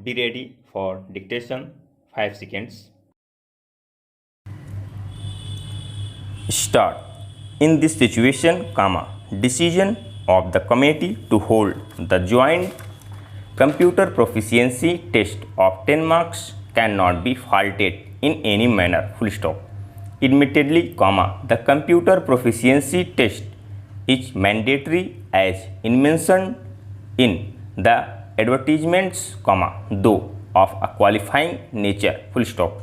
Be ready for dictation. 5 seconds. Start. In this situation, decision of the committee to hold the joint computer proficiency test of 10 marks cannot be faulted in any manner. Full stop. Admittedly, the computer proficiency test is mandatory as mentioned in the advertisements, though of a qualifying nature. Full stop.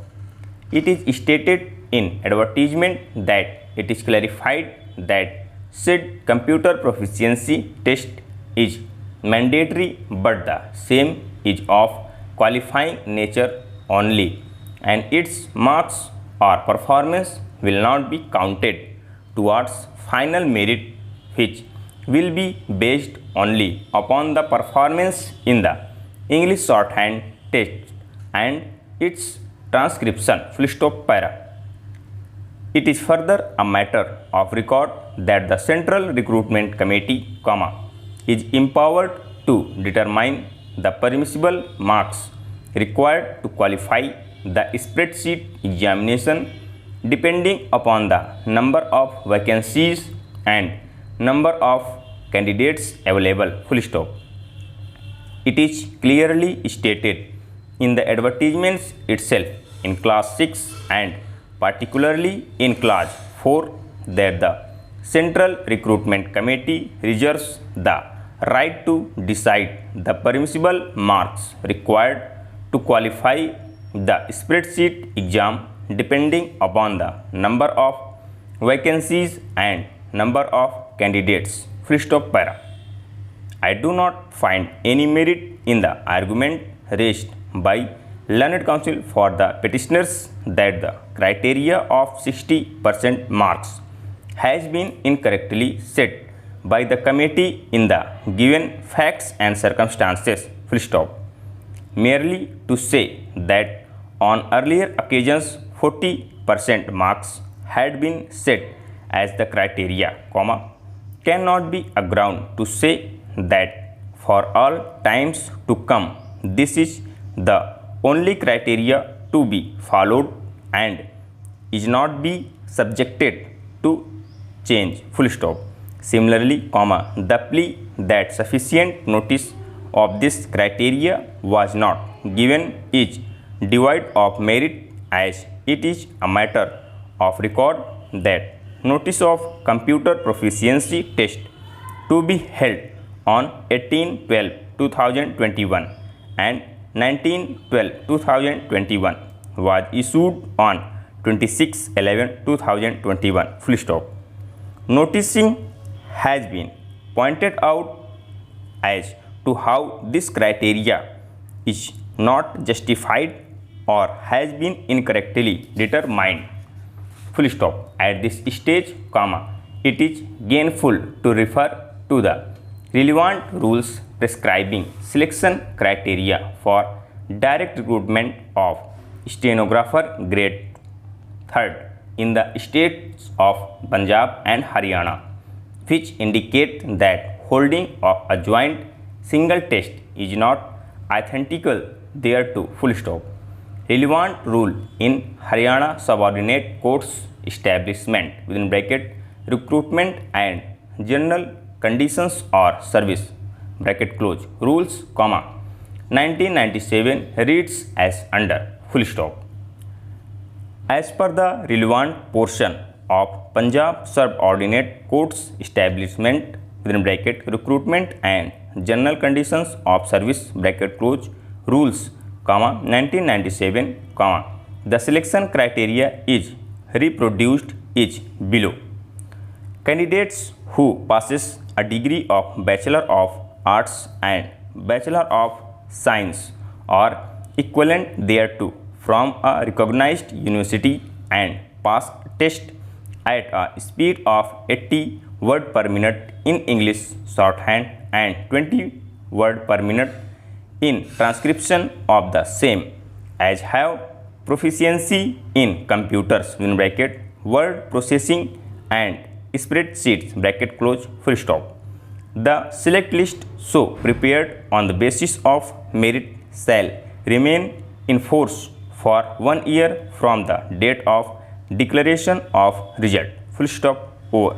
It is stated in advertisement that it is clarified that said computer proficiency test is mandatory, but the same is of qualifying nature only, and its marks or performance will not be counted towards final merit, which will be based only upon the performance in the English shorthand test and its transcription. Full stop para. It is further a matter of record that the Central Recruitment Committee, is empowered to determine the permissible marks required to qualify the spreadsheet examination depending upon the number of vacancies and number of candidates available. Full stop. It is clearly stated in the advertisements itself in class 6 and particularly in class 4 that the Central Recruitment Committee reserves the right to decide the permissible marks required to qualify the spreadsheet exam depending upon the number of vacancies and number of candidates. Full stop para. I do not find any merit in the argument raised by learned counsel for the petitioners that the criteria of 60% marks has been incorrectly set by the committee in the given facts and circumstances. Full stop. Merely to say that on earlier occasions 40% marks had been set as the criteria, cannot be a ground to say that for all times to come this is the only criteria to be followed and is not be subjected to change. Full stop. Similarly, the plea that sufficient notice of this criteria was not given is devoid of merit, as it is a matter of record that notice of computer proficiency test to be held on 18/12/2021 and 19/12/2021 was issued on 26/11/2021. Full stop. Noticing has been pointed out as to how this criteria is not justified or has been incorrectly determined. Full stop. At this stage, it is gainful to refer to the relevant rules prescribing selection criteria for direct recruitment of stenographer grade 3rd in the states of Punjab and Haryana, which indicate that holding of a joint single test is not identical thereto. Full stop. Relevant rule in Haryana Subordinate Courts Establishment recruitment and general conditions or service rules, 1997 reads as under. Full stop. As per the relevant portion of Punjab Subordinate Courts Establishment recruitment and general conditions of service rules, 1997, the selection criteria is reproduced is below. Candidates who passes a degree of Bachelor of Arts and Bachelor of Science or equivalent thereto from a recognized university and pass test at a speed of 80 word per minute in English shorthand and 20 word per minute in transcription of the same, as have proficiency in computers word processing and spreadsheets full stop. The select list so prepared on the basis of merit shall remain in force for 1 year from the date of declaration of result. Full stop. Over.